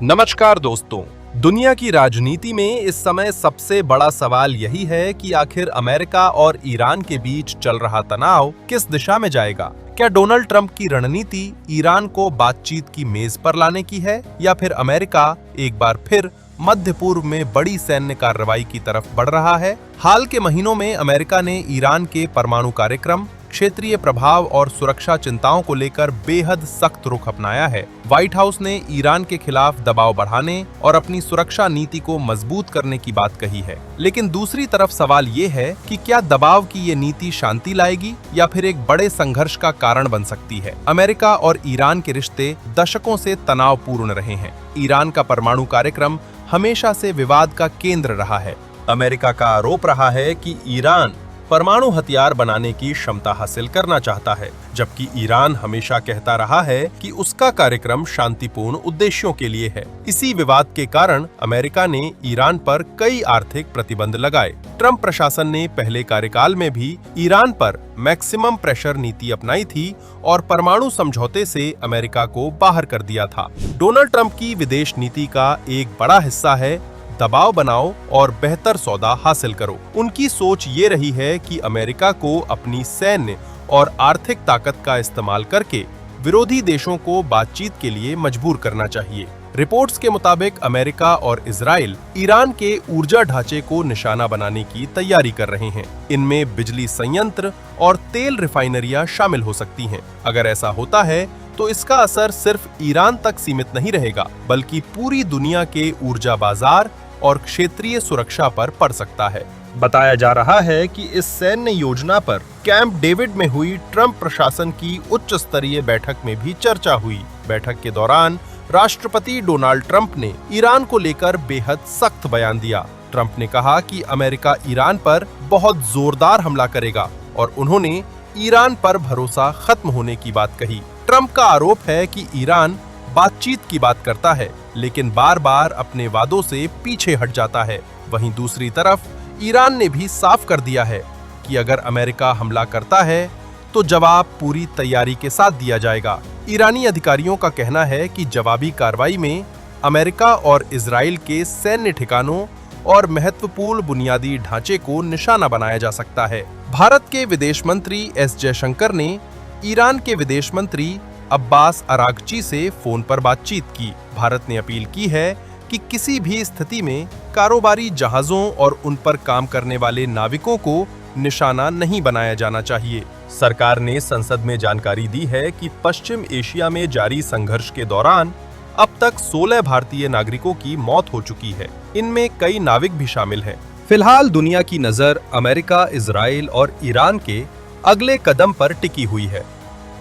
नमस्कार दोस्तों। दुनिया की राजनीति में इस समय सबसे बड़ा सवाल यही है कि आखिर अमेरिका और ईरान के बीच चल रहा तनाव किस दिशा में जाएगा। क्या डोनाल्ड ट्रंप की रणनीति ईरान को बातचीत की मेज पर लाने की है, या फिर अमेरिका एक बार फिर मध्य पूर्व में बड़ी सैन्य कार्रवाई की तरफ बढ़ रहा है? हाल के महीनों में अमेरिका ने ईरान के परमाणु कार्यक्रम, क्षेत्रीय प्रभाव और सुरक्षा चिंताओं को लेकर बेहद सख्त रुख अपनाया है। व्हाइट हाउस ने ईरान के खिलाफ दबाव बढ़ाने और अपनी सुरक्षा नीति को मजबूत करने की बात कही है। लेकिन दूसरी तरफ सवाल ये है कि क्या दबाव की ये नीति शांति लाएगी या फिर एक बड़े संघर्ष का कारण बन सकती है। अमेरिका और ईरान के रिश्ते दशकों से तनावपूर्ण रहे हैं। ईरान का परमाणु कार्यक्रम हमेशा से विवाद का केंद्र रहा है। अमेरिका का आरोप रहा है कि ईरान परमाणु हथियार बनाने की क्षमता हासिल करना चाहता है, जबकि ईरान हमेशा कहता रहा है कि उसका कार्यक्रम शांतिपूर्ण उद्देश्यों के लिए है। इसी विवाद के कारण अमेरिका ने ईरान पर कई आर्थिक प्रतिबंध लगाए। ट्रंप प्रशासन ने पहले कार्यकाल में भी ईरान पर मैक्सिमम प्रेशर नीति अपनाई थी और परमाणु समझौते से अमेरिका को बाहर कर दिया था। डोनाल्ड ट्रंप की विदेश नीति का एक बड़ा हिस्सा है दबाव बनाओ और बेहतर सौदा हासिल करो। उनकी सोच ये रही है कि अमेरिका को अपनी सैन्य और आर्थिक ताकत का इस्तेमाल करके विरोधी देशों को बातचीत के लिए मजबूर करना चाहिए। रिपोर्ट्स के मुताबिक अमेरिका और इजराइल ईरान के ऊर्जा ढांचे को निशाना बनाने की तैयारी कर रहे हैं। इनमें बिजली संयंत्र और तेल रिफाइनरियां शामिल हो सकती हैं। अगर ऐसा होता है तो इसका असर सिर्फ ईरान तक सीमित नहीं रहेगा, बल्कि पूरी दुनिया के ऊर्जा बाजार और क्षेत्रीय सुरक्षा पर पड़ सकता है। बताया जा रहा है कि इस सैन्य योजना पर कैंप डेविड में हुई ट्रंप प्रशासन की उच्च स्तरीय बैठक में भी चर्चा हुई। बैठक के दौरान राष्ट्रपति डोनाल्ड ट्रंप ने ईरान को लेकर बेहद सख्त बयान दिया। ट्रंप ने कहा कि अमेरिका ईरान पर बहुत जोरदार हमला करेगा और उन्होंने ईरान पर भरोसा खत्म होने की बात कही। ट्रंप का आरोप है कि ईरान बातचीत की बात करता है, लेकिन बार बार अपने वादों से पीछे हट जाता है। वहीं दूसरी तरफ ईरान ने भी साफ कर दिया है कि अगर अमेरिका हमला करता है तो जवाब पूरी तैयारी के साथ दिया जाएगा। ईरानी अधिकारियों का कहना है कि जवाबी कार्रवाई में अमेरिका और इजराइल के सैन्य ठिकानों और महत्वपूर्ण बुनियादी ढांचे को निशाना बनाया जा सकता है। भारत के विदेश मंत्री एस जयशंकर ने ईरान के विदेश मंत्री अब्बास अरागची से फोन पर बातचीत की। भारत ने अपील की है कि किसी भी स्थिति में कारोबारी जहाजों और उन पर काम करने वाले नाविकों को निशाना नहीं बनाया जाना चाहिए। सरकार ने संसद में जानकारी दी है कि पश्चिम एशिया में जारी संघर्ष के दौरान अब तक 16 भारतीय नागरिकों की मौत हो चुकी है। इनमें कई नाविक भी शामिल हैं। फिलहाल दुनिया की नजर अमेरिका, इजराइल और ईरान के अगले कदम पर टिकी हुई है।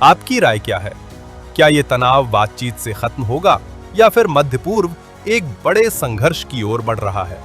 आपकी राय क्या है? क्या ये तनाव बातचीत से खत्म होगा या फिर मध्य पूर्व एक बड़े संघर्ष की ओर बढ़ रहा है?